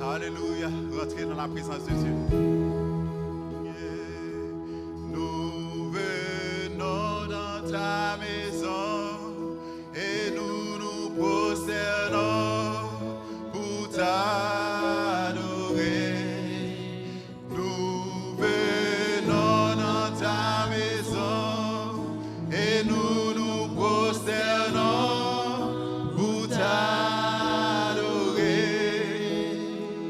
Alléluia. Rentrez dans la présence de Dieu. Nous venons dans ta maison et nous nous prosternons pour t'adorer. Nous venons dans ta maison et nous nous prosternons pour t'adorer.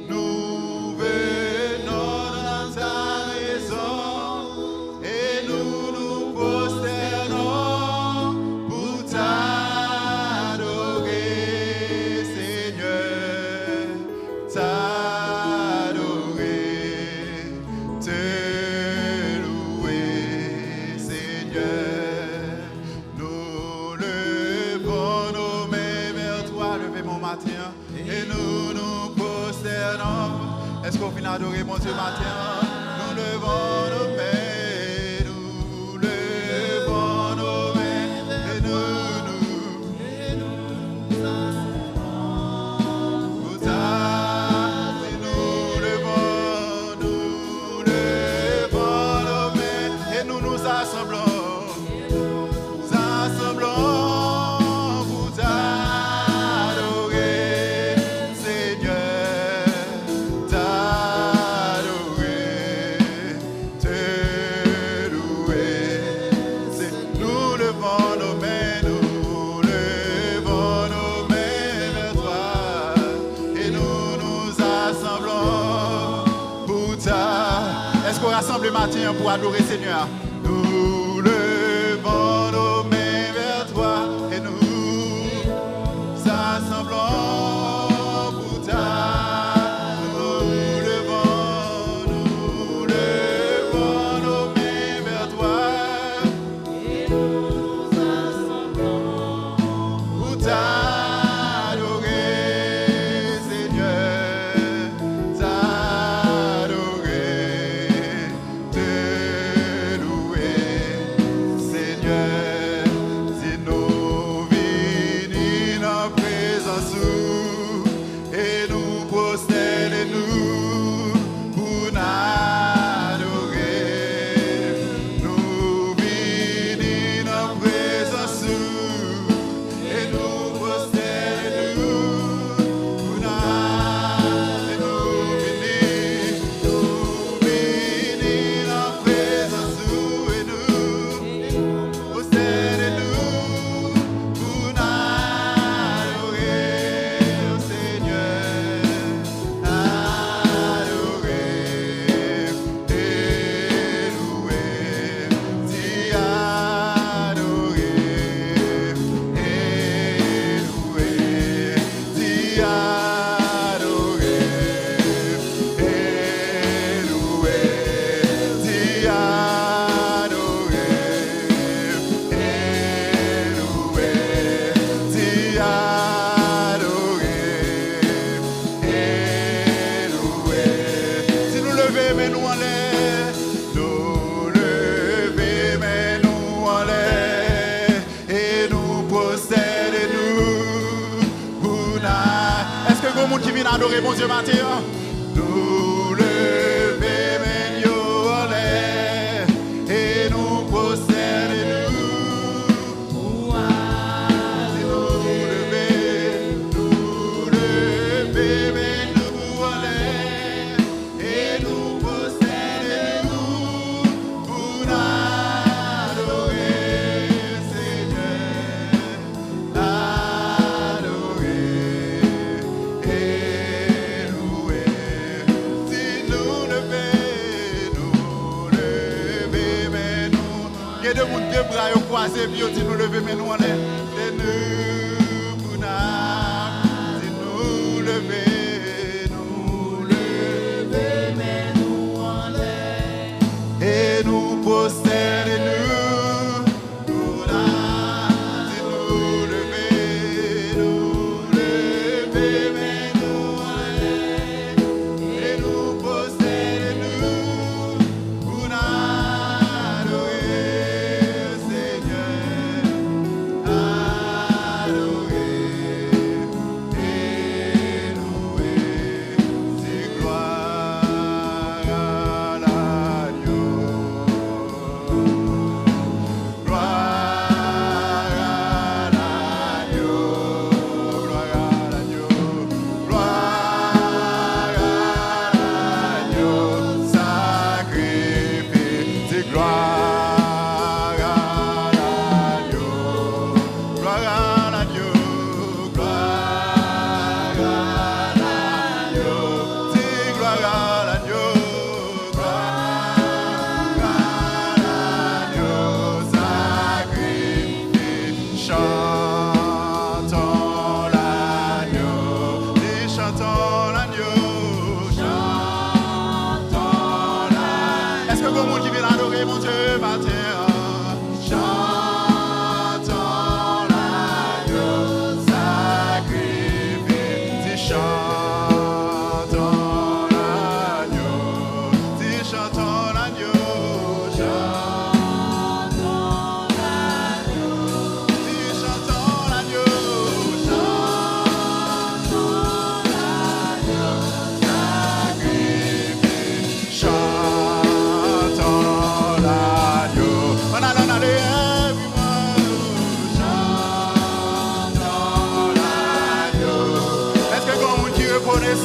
Nous venons dans ta maison et nous nous prosternons pour t'adorer, Seigneur, t'adorer, te louer, Seigneur. Nous levons nos mains vers toi, levez mon matin, et nous nous prosternons. Est-ce qu'on finit d'adorer mon Dieu matin? Nous levons nos mains, nous levons nos mains, et nous pour t'adorer. Nous levons nos mains, et nous nous assemblons pour t'adorer, Seigneur, t'adorer, te louer. Nous levons nos mains vers toi, et nous nous assemblons pour t'adorer. Est-ce qu'on rassemble le matin pour adorer Seigneur? Nous levons nos mains vers toi et nous assemblons pour t'adorer. Nous levons nos mains vers toi et nous assemblons pour t'adorer, Seigneur, t'adorer, te louer, Seigneur. Si nous venons en présence et nous prosternons pour n'adorer, nous venons en présence et nous prosternons pour n'adorer, nous venons en présence et nous prosternons pour n'adorer, oh Seigneur, adorer, élouer, t'y adorer, élouer, t'y adorer, élouer, t'y adorer, élouer, t'y adorer, élouer. Si nous lever mais nous en l'air, nous lever mais nous en l'air, et nous prosternons pour n'a. Est-ce que vous monde qui vient adorer mon Dieu matin? Nous lever mais nous en l'air, et nous prosternons pour si nous lever mais nous en l'air, et nous prosternons pour adorer, Seigneur, adorer, élouer. Si nous lever mais nous. Il y a deux mondes, deux bras croisés, puis on dit nous lever mais nous en l'air. C'est nous pour si nous lever mais nous en l'air, et nous prosternons pour si nous lever mais nous en l'air, et nous prosternons pour adorer, Seigneur, adorer, élouer.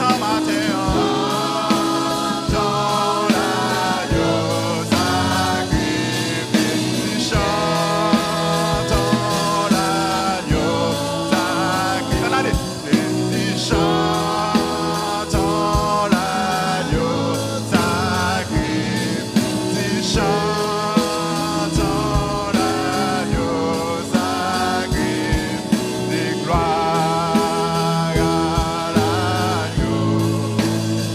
chantons matin. Dans l'agneau sacrifié, chantons l'agneau sacrifié. Allez, chantons l'agneau sacrifié, chantons l'agneau sacrifié, gloire à l'agneau,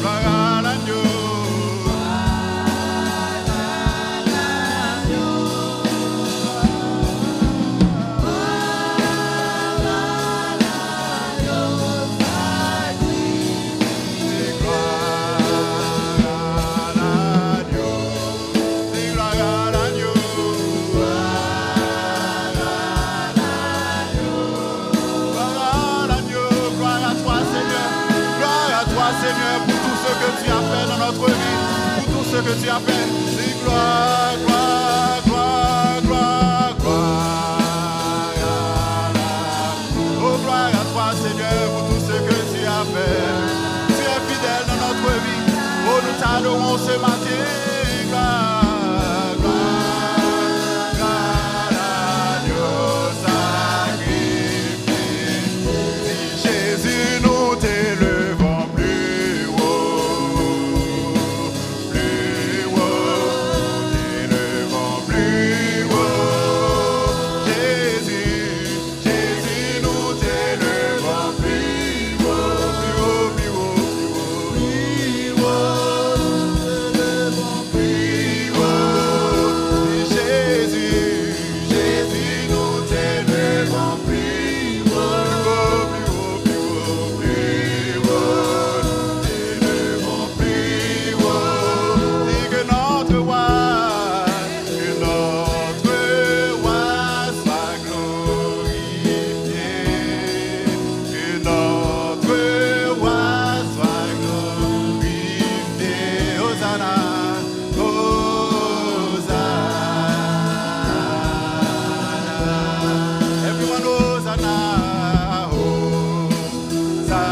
gloire à l'agneau. Seigneur, pour tout ce que tu as fait dans notre vie, pour tout ce que tu as fait, dis gloire, gloire, gloire, gloire, gloire. Oh, gloire à toi, Seigneur, pour tout ce que tu as fait. Tu es fidèle dans notre vie. Oh, nous t'adorons ce matin. Gloire, gloire, gloire, l'agneau sacrifié. Dis Jésus, nous t'élevons plus haut, t'élevons plus haut. Jésus, Jésus, nous t'élevons plus haut, plus haut, plus haut, plus haut, plus haut, t'élevons plus haut. Dis Jésus, Jésus, nous t'élevons plus haut, plus haut, plus haut, plus haut, t'élevons plus haut. Dis que notre roi soit glorifié, que notre roi soit glorifié. Hosanna, Hosanna. Everyone, Hosanna, Hosanna,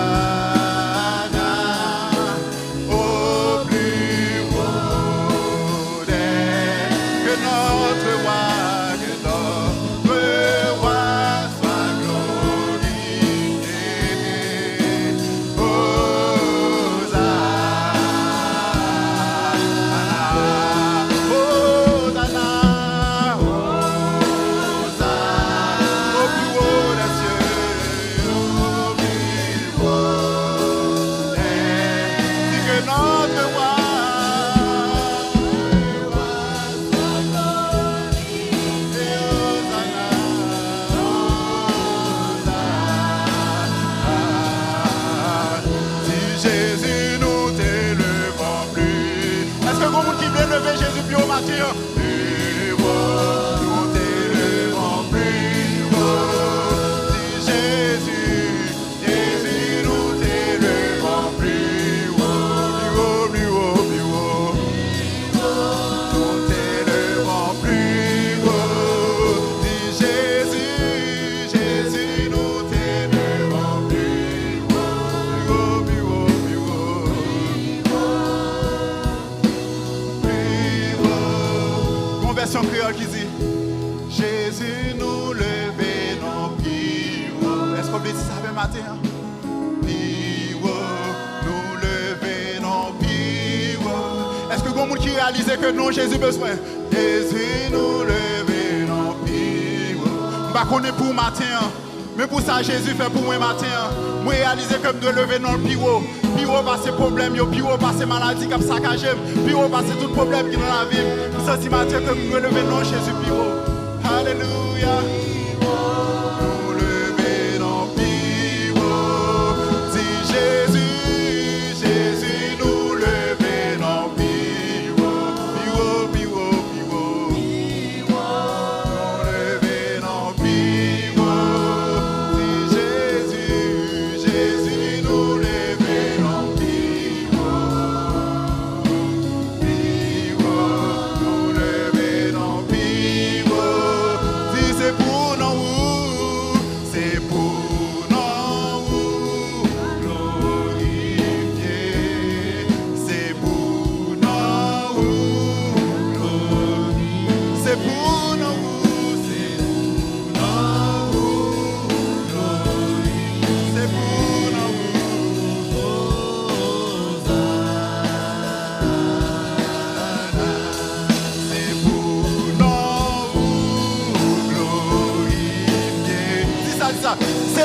au plus haut des. Que notre roi soit glorifié. Hosanna, Hosanna, Hosanna, au plus haut des cieux, au plus haut des. Dis que notre roi soit glorifié. Hosanna, Hosanna. Si Jésus, nous t'élevons plus. Est-ce que vous qui vient lever Jésus plus haut matin? Plus haut, nous t'élevons plus haut. Si Jésus, Jésus, nous t'élevons plus haut, plus haut, plus haut, plus haut. Nous t'élevons plus haut. Si Jésus, Jésus, nous t'élevons plus haut, plus haut, plus haut, plus haut. Conversion créole qui dit Jésus, nous lever non plus haut. Est-ce qu'on peut dire ça le matin? Plus haut, nous lever non plus haut. Est-ce que vous avez qui réalise que non, Jésus besoin? Jésus, nous lever non plus haut. Je ne connais pas pour matin, mais pour ça, Jésus fait pour moi matin. Moi réaliser que je dois lever non plus haut. Plus haut passer problème, plus haut passer maladie comme ça que j'aime. Plus haut passer tout problème qui est dans la vie. Pour ça, si matin que je dois lever non, Jésus plus haut. Alléluia. Nous lever non plus haut. Dis Jésus, Jésus, nous lever non plus haut. Plus haut, plus haut, plus haut. Nous lever non plus haut. Dis Jésus, Jésus, nous lever non plus haut. Plus haut, nous lever non plus haut. Si c'est pour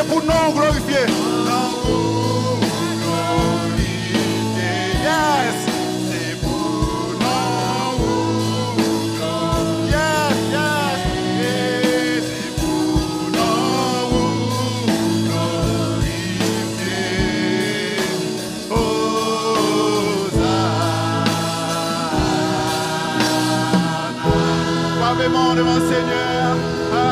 c'est pour nous glorifier. Nous glorifier. Yes. C'est pour nous. Yes, yes. Et c'est pour nous glorifier. Hosanna. Devant le Seigneur.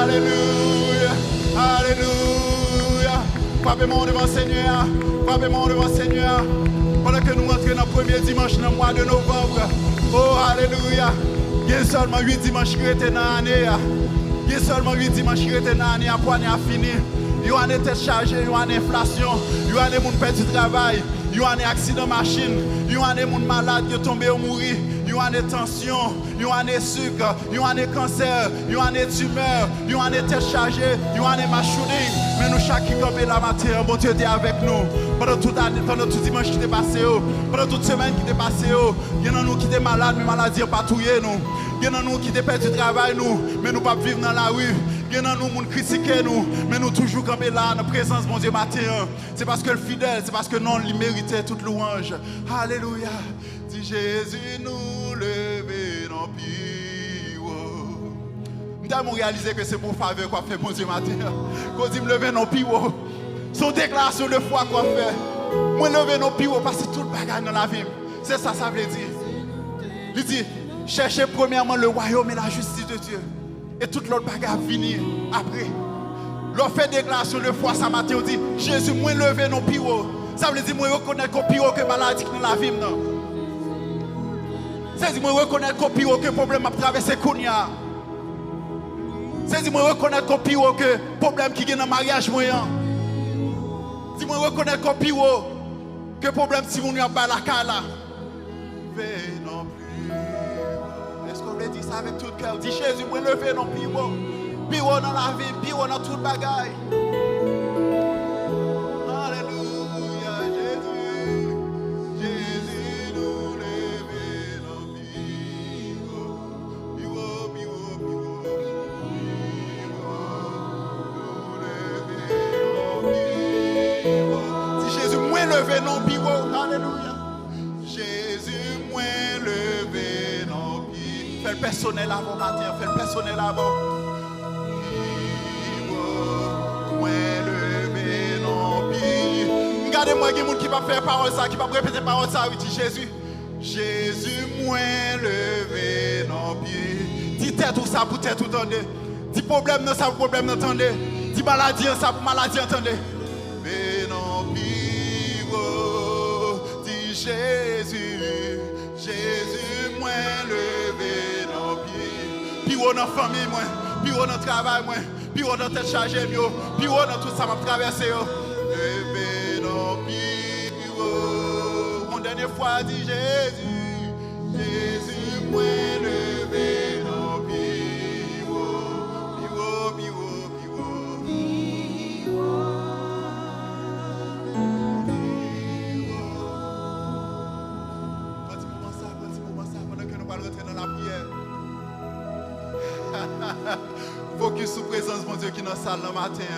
Alléluia. Alléluia. Frappez-moi devant le Seigneur. Frappez-moi devant le Seigneur. Pendant que nous entrons dans le premier dimanche dans le mois de novembre. Oh, alléluia. Il y a seulement 8 dimanches qui étaient dans l'année. Il y a seulement 8 dimanches qui étaient dans l'année. Après, on a fini. Il y a une tête chargée, il y a une inflation. Il y a des gens qui perdent du travail. Il y a un accident de machine. Il y a des gens malades qui sont tombés ou mourir. Il y a des tensions, il y a des sucres, il y a des cancers, il y a des tumeurs, il y a des têtes chargées, il y a des machines. Mais nous, chaque qui campait la matière, bon Dieu était avec nous. Pendant toute l'année, pendant tout dimanche qui était passé, pendant toute semaine qui était passé, il y en a nous qui étaient malades, mais maladie n'a pas tué nous. Il y en a nous qui étaient perdu du travail, nous, mais nous ne pouvons pas vivre dans la rue. Il y en a nous qui critiquent nous, mais nous toujours campés là, en présence, mon Dieu, matin. C'est parce que le fidèle, c'est parce que non, il méritait toute louange. Alléluia. Dis Jésus, nous lever dans pire. Nous avons réalisé que c'est pour faveur qu'on fait, mon Dieu, matin. Qu'on dit me lever dans pire. Son déclaration de foi qu'on fait. Moi, lever dans pire parce que tout le bagage dans la vie. C'est ça, ça veut dire. Il dit, cherchez premièrement le royaume et la justice de Dieu. Et tout l'autre bagage venir après. L'on fait déclaration de foi, ça matin, on dit, Jésus, moi, lever dans pire. Ça veut dire, moi, reconnaître qu'on pire que maladie dans la vie. C'est-à-dire, moi, reconnaître qu'on pire que problème à traverser Kounia. C'est-à-dire, moi, reconnaître qu'on pire que problème qui est dans le mariage moyen. Dis-moi, reconnaître qu'on pire que problème si vous n'y avez pas la cala. Fais non plus. Est-ce qu'on veut dire ça avec tout le cœur? Dis Jésus, moi, lever non pire. Pire dans la vie, pire dans tout le bagaille. Levé non piro, alléluia. Jésus, moi levé non piro. Fais le personnel avant matin, fais le personnel avant. Moi levé non piro. Regardez-moi, il y a des gens qui va faire parole ça, qui va répéter parole ça, oui, dit Jésus. Jésus, moi levé non piro. Dis tête tout ça pour tête tout entendez. Dis problème non ça pour problème entendez. Dis maladie ça pour maladie entendez. Jésus, Jésus, moi levé dans pied. Puis on dans famille, moi, puis on dans travail, moi, puis on dans tête chargée, puis on dans tout ça m'a traversé. Levé dans pied. Mon dernière fois dit Jésus, Jésus, moi levé dans pied. Focus sur la présence de mon Dieu qui est dans la salle le matin.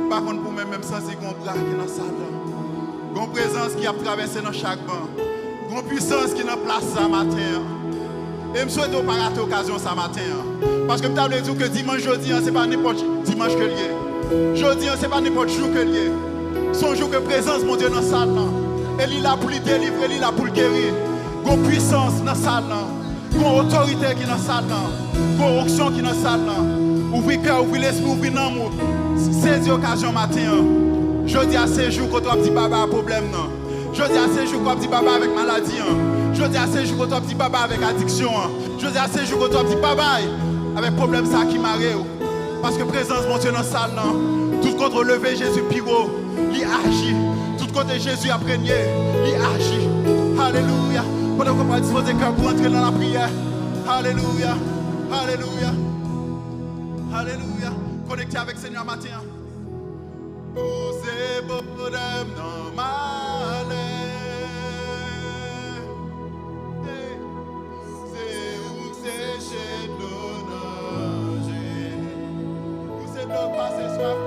Par contre, pour moi, même sans dire qu'on bras qui est dans la salle. Une présence qui a traversé dans chaque banc. Une puissance qui est dans la place ce matin. Et je souhaite pas rater l'occasion ce matin. Parce que je veux dire que dimanche, jeudi, ce n'est pas n'importe dimanche que lié. Jeudi, ce n'est pas n'importe jour que lié. C'est un jour que présence de mon Dieu dans la salle. Et il est là pour le délivrer, il est là pour le guérir. Une puissance dans la salle. Une autorité qui est dans la salle. Une onction qui est dans la salle. Ouvrez le cœur, ouvrez l'esprit, ouvrez l'amour. C'est l'occasion matin. Je dis à ces jours quand tu as dit baba problème. Je dis à ces jours quand tu as dit baba avec maladie. Je dis à ces jours quand tu as dit baba avec addiction. Je dis à ces jours quand tu as dit baba avec problème ça qui m'arrive. Parce que présence mon Dieu dans la salle. Tout contre lever Jésus piro. Il agit. Tout contre Jésus imprégné. Il agit. Alléluia. Pendant qu'on va disposer cœur pour entrer dans la prière. Alléluia. Alléluia. Alléluia. Connecté avec Seigneur matin. Où c'est beau d'âme dans ma c'est où c'est chez nos dangers. Où c'est de passer soif.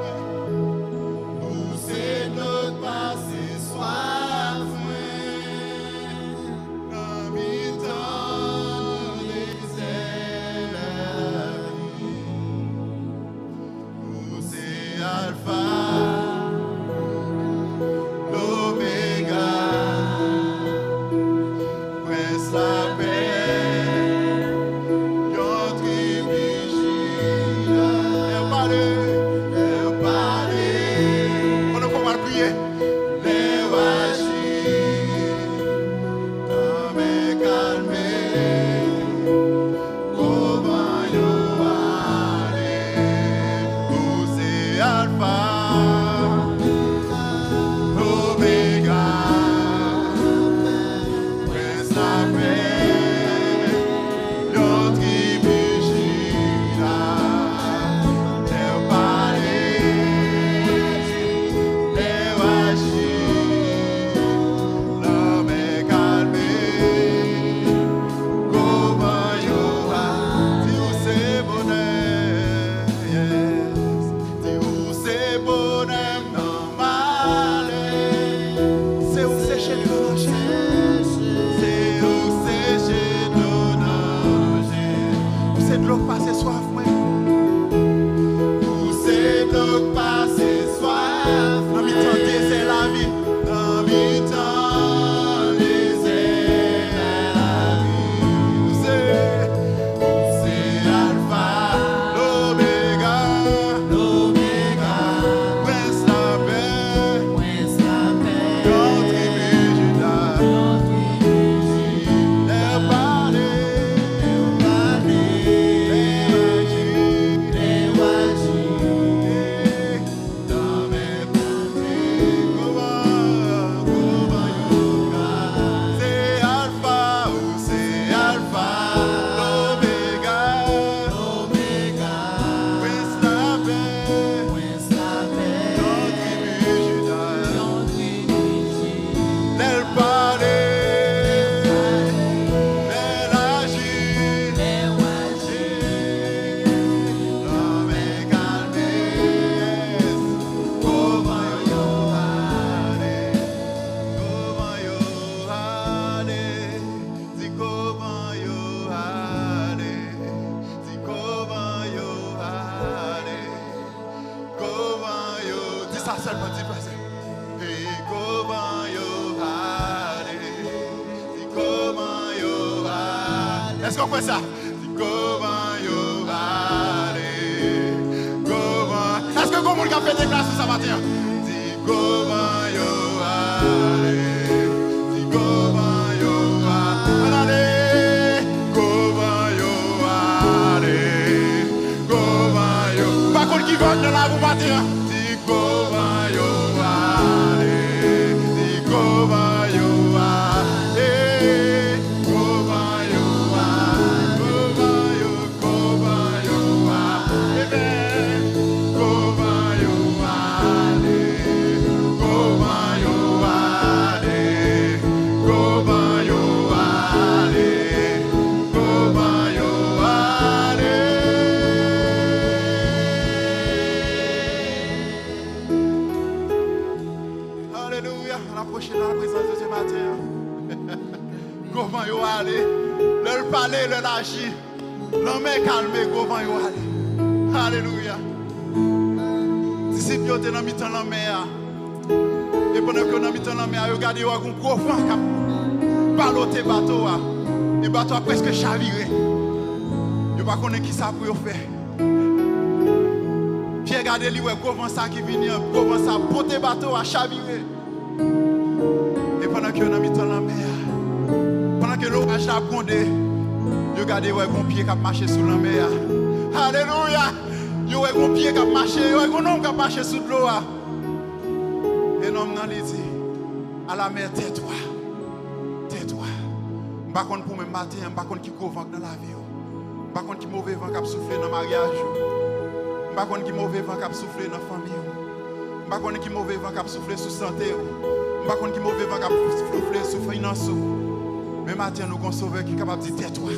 Est-ce qu'on fait ça? Comment yo aller? Comment? Est-ce que vous avez fait des classes ce matin? Dis comment yo aller? Dis comment yo aller? Comment yo aller? Comment yo? Pas qu'on qui va dans la roue matin. Dis comment yo aller? Dis comment yo aller? Comment yo aller? Comment yo aller? Comment yo aller? Comment yo aller? Comment yo aller? Comment yo aller? Alléluia, on approche dans la présence de ce matin. Comment yo aller? Le parler, le lâcher. L'homme est calmé, comment yo aller? Alléluia. Disciples étaient dans le temps de la mer. Et pendant que dans le temps de la mer, regardez, il y a un gros vent qui a ballotté le bateau. Le bateau a presque chaviré. Il ne connaît pas qui ça pour faire. Puis regardez, il y a un gros vent qui vient, un gros vent qui a porté le bateau à chaviré. Et pendant que dans le temps de la mer, pendant que l'orage a grondé, regardez, il y a un pied qui a marché sur la mer. Alléluia! Il y a un pied qui a marché, il y a un homme qui a marché sous l'eau. Et l'homme n'a dit à la mer, tais-toi. Tais-toi. Je ne sais pas pour me matin, je ne sais pas qui vent dans la vie. Je ne sais pas qui mauvais vent qui a soufflé dans le mariage. Je ne sais pas qui mauvais vent qui a soufflé dans la famille. Je ne sais pas qui mauvais vent qui a soufflé sur la santé. Je ne sais pas qui mauvais vent qui a soufflé sur la finance. Mais matin, nous avons un sauveur qui est capable de dire tais-toi.